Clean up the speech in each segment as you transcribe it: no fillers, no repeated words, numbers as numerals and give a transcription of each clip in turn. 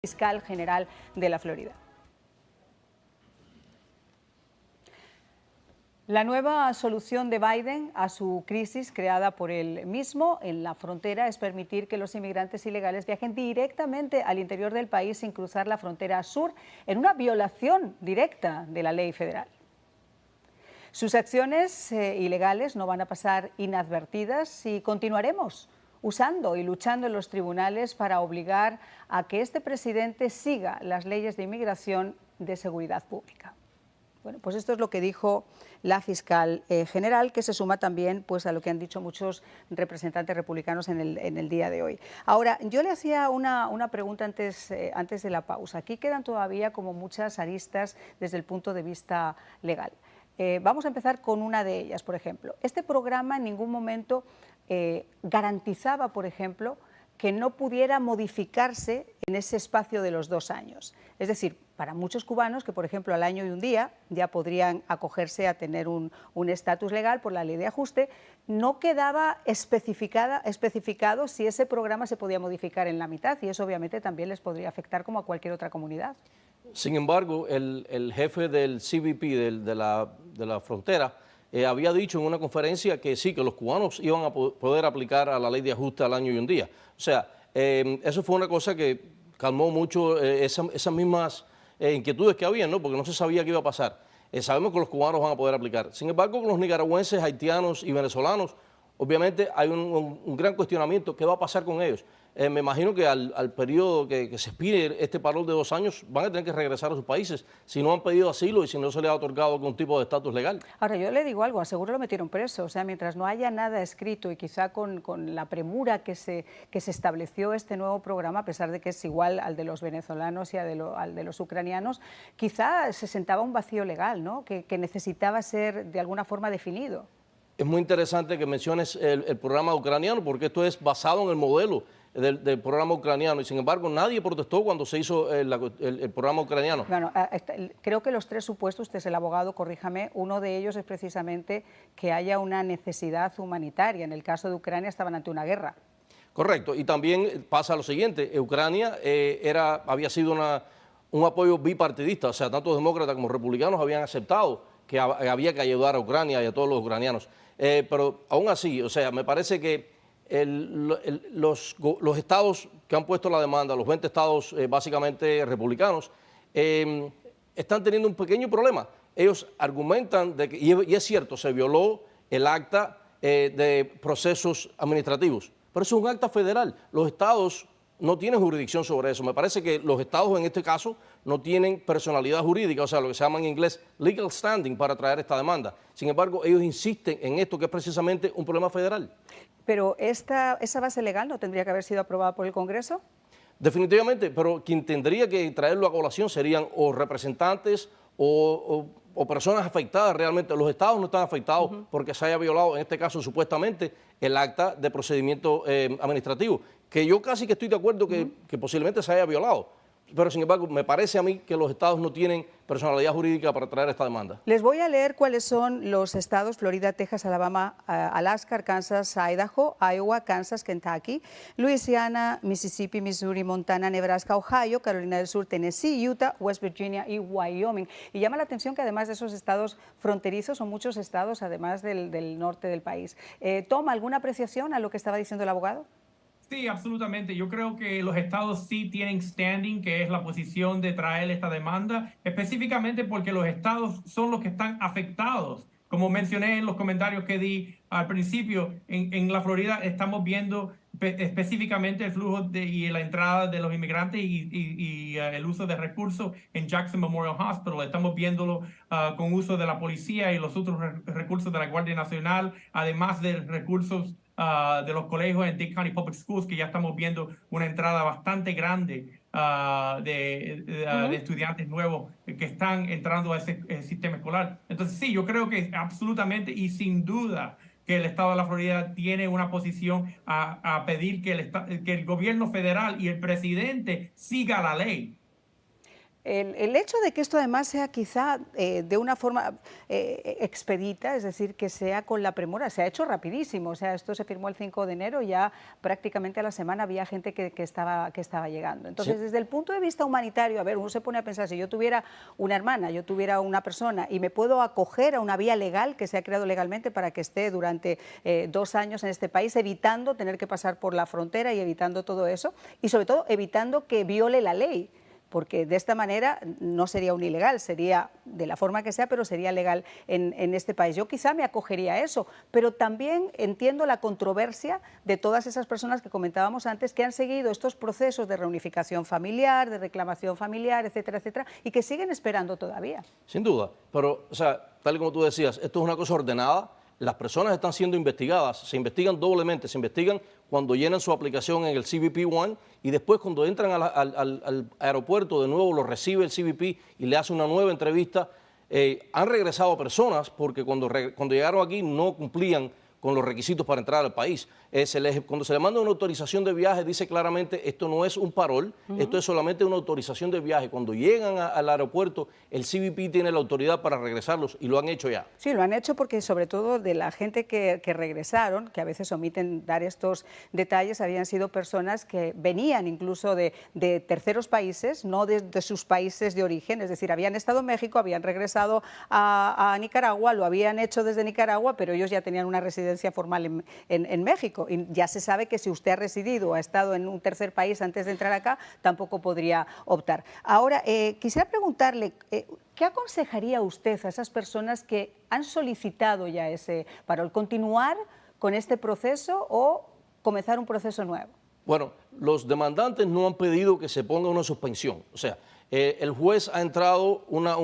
Fiscal General de la Florida. La nueva solución de Biden a su crisis creada por él mismo en la frontera es permitir que los inmigrantes ilegales viajen directamente al interior del país sin cruzar la frontera sur, en una violación directa de la ley federal. Sus acciones ilegales no van a pasar inadvertidas y continuaremos usando y luchando en los tribunales para obligar a que este presidente siga las leyes de inmigración de seguridad pública. Bueno, pues esto es lo que dijo la fiscal general, que se suma también pues, a lo que han dicho muchos representantes republicanos en el día de hoy. Ahora, yo le hacía una pregunta antes de la pausa. Aquí quedan todavía como muchas aristas desde el punto de vista legal. Vamos a empezar con una de ellas, por ejemplo. Este programa en ningún momento garantizaba, por ejemplo, que no pudiera modificarse en ese espacio de los 2 años. Es decir, para muchos cubanos que, por ejemplo, al año y un día ya podrían acogerse a tener un estatus legal por la ley de ajuste, no quedaba especificado si ese programa se podía modificar en la mitad, y eso obviamente también les podría afectar como a cualquier otra comunidad. Sin embargo, el jefe del CBP de la frontera había dicho en una conferencia que sí, que los cubanos iban a poder aplicar a la ley de ajuste al año y un día. O sea, eso fue una cosa que calmó mucho esas mismas inquietudes que había, ¿no? Porque no se sabía qué iba a pasar. Sabemos que los cubanos van a poder aplicar. Sin embargo, con los nicaragüenses, haitianos y venezolanos, obviamente hay un gran cuestionamiento. ¿Qué va a pasar con ellos? Me imagino que al periodo que se expire este parol de 2 años van a tener que regresar a sus países si no han pedido asilo y si no se les ha otorgado algún tipo de estatus legal. Ahora, yo le digo algo, seguro lo metieron preso. O sea, mientras no haya nada escrito y quizá con la premura que se estableció este nuevo programa, a pesar de que es igual al de los venezolanos y al de los ucranianos, quizá se sentaba un vacío legal, ¿no? que necesitaba ser de alguna forma definido. Es muy interesante que menciones el programa ucraniano, porque esto es basado en el modelo del programa ucraniano, y sin embargo nadie protestó cuando se hizo el programa ucraniano. Bueno, creo que los 3 supuestos, usted es el abogado, corríjame, uno de ellos es precisamente que haya una necesidad humanitaria. En el caso de Ucrania estaban ante una guerra. Correcto, y también pasa lo siguiente, Ucrania había sido un apoyo bipartidista, o sea, tanto demócratas como republicanos habían aceptado que había que ayudar a Ucrania y a todos los ucranianos. Pero aún así, o sea, me parece que los estados que han puesto la demanda, los 20 estados básicamente republicanos, están teniendo un pequeño problema. Ellos argumentan, y es cierto, se violó el acta de procesos administrativos, pero eso es un acta federal. Los estados no tienen jurisdicción sobre eso. Me parece que los estados en este caso no tienen personalidad jurídica, o sea, lo que se llama en inglés legal standing para traer esta demanda. Sin embargo, ellos insisten en esto, que es precisamente un problema federal. Pero esa base legal no tendría que haber sido aprobada por el Congreso. Definitivamente, pero quien tendría que traerlo a colación serían o representantes o personas afectadas realmente. Los estados no están afectados porque se haya violado, en este caso supuestamente, el acta de procedimiento administrativo, que yo casi que estoy de acuerdo que posiblemente se haya violado. Pero, sin embargo, me parece a mí que los estados no tienen personalidad jurídica para traer esta demanda. Les voy a leer cuáles son los estados: Florida, Texas, Alabama, Alaska, Arkansas, Idaho, Iowa, Kansas, Kentucky, Luisiana, Mississippi, Missouri, Montana, Nebraska, Ohio, Carolina del Sur, Tennessee, Utah, West Virginia y Wyoming. Y llama la atención que además de esos estados fronterizos son muchos estados además del norte del país. ¿Toma alguna apreciación a lo que estaba diciendo el abogado? Sí, absolutamente. Yo creo que los estados sí tienen standing, que es la posición de traer esta demanda, específicamente porque los estados son los que están afectados. Como mencioné en los comentarios que di al principio, en la Florida estamos viendo específicamente el flujo y la entrada de los inmigrantes y el uso de recursos en Jackson Memorial Hospital. Estamos viéndolo con uso de la policía y los otros recursos de la Guardia Nacional, además de recursos de los colegios en Dade County Public Schools, que ya estamos viendo una entrada bastante grande de estudiantes nuevos que están entrando a ese sistema escolar. Entonces sí, yo creo que absolutamente y sin duda que el estado de la Florida tiene una posición a pedir que el gobierno federal y el presidente siga la ley. El hecho de que esto además sea quizá de una forma expedita, es decir, que sea con la premura, se ha hecho rapidísimo, o sea, esto se firmó el 5 de enero, ya prácticamente a la semana había gente que estaba llegando. Entonces, Sí. desde el punto de vista humanitario, a ver, uno se pone a pensar, si yo tuviera una hermana, yo tuviera una persona y me puedo acoger a una vía legal que se ha creado legalmente para que esté durante 2 años en este país, evitando tener que pasar por la frontera y evitando todo eso, y sobre todo evitando que viole la ley, porque de esta manera no sería un ilegal, sería de la forma que sea, pero sería legal en este país. Yo quizá me acogería a eso, pero también entiendo la controversia de todas esas personas que comentábamos antes que han seguido estos procesos de reunificación familiar, de reclamación familiar, etcétera, etcétera, y que siguen esperando todavía. Sin duda, pero, o sea, tal y como tú decías, esto es una cosa ordenada, las personas están siendo investigadas, se investigan doblemente, se investigan cuando llenan su aplicación en el CBP One y después cuando entran al aeropuerto de nuevo lo recibe el CBP y le hace una nueva entrevista. Han regresado personas porque cuando llegaron aquí no cumplían con los requisitos para entrar al país. Cuando se le manda una autorización de viaje, dice claramente, esto no es un parol, esto es solamente una autorización de viaje. Cuando llegan al aeropuerto, el CBP tiene la autoridad para regresarlos y lo han hecho ya. Sí, lo han hecho porque sobre todo de la gente que regresaron, que a veces omiten dar estos detalles, habían sido personas que venían incluso de terceros países, no de sus países de origen, es decir, habían estado en México, habían regresado a Nicaragua, lo habían hecho desde Nicaragua, pero ellos ya tenían una residencia formal en México. Y ya se sabe que si usted ha residido o ha estado en un tercer país antes de entrar acá, tampoco podría optar. Ahora, quisiera preguntarle, ¿qué aconsejaría usted a esas personas que han solicitado ya ese parol? ¿Continuar con este proceso o comenzar un proceso nuevo? Bueno, los demandantes no han pedido que se ponga una suspensión. O sea, el juez ha entrado una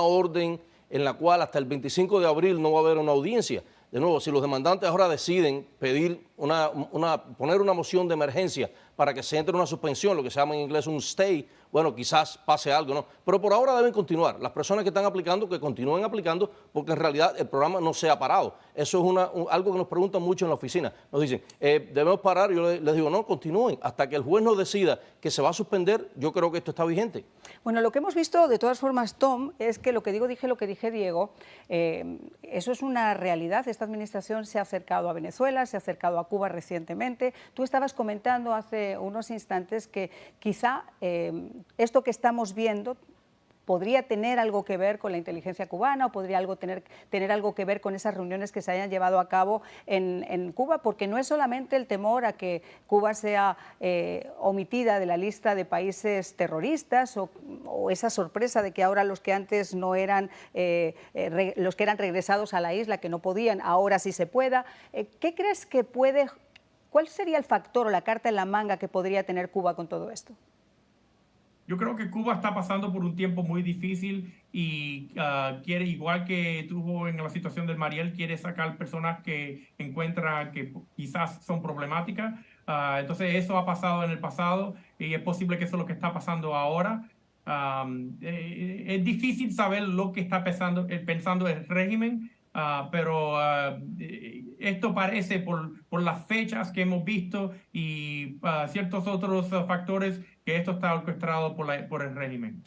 orden en la cual hasta el 25 de abril no va a haber una audiencia. De nuevo, si los demandantes ahora deciden pedir poner una moción de emergencia para que se entre una suspensión, lo que se llama en inglés un stay, bueno, quizás pase algo, ¿no? Pero por ahora deben continuar. Las personas que están aplicando, que continúen aplicando, porque en realidad el programa no se ha parado. Eso es algo que nos preguntan mucho en la oficina. Nos dicen, debemos parar. Yo les digo, no, continúen. Hasta que el juez nos decida que se va a suspender, yo creo que esto está vigente. Bueno, lo que hemos visto, de todas formas, Tom, es que lo que dije Diego, eso es una realidad. Esta administración se ha acercado a Venezuela, se ha acercado a Cuba recientemente. Tú estabas comentando hace unos instantes que quizá esto que estamos viendo podría tener algo que ver con la inteligencia cubana o podría tener algo que ver con esas reuniones que se hayan llevado a cabo en Cuba, porque no es solamente el temor a que Cuba sea omitida de la lista de países terroristas o esa sorpresa de que ahora los que antes no eran, los que eran regresados a la isla, que no podían, ahora sí se pueda. ¿Qué crees que cuál sería el factor o la carta en la manga que podría tener Cuba con todo esto? Yo creo que Cuba está pasando por un tiempo muy difícil y quiere, igual que tuvo en la situación del Mariel, quiere sacar personas que encuentra que quizás son problemáticas. Entonces eso ha pasado en el pasado y es posible que eso es lo que está pasando ahora. Es difícil saber lo que está pensando el régimen, pero esto parece por las fechas que hemos visto y ciertos otros factores que esto está orquestado por el régimen.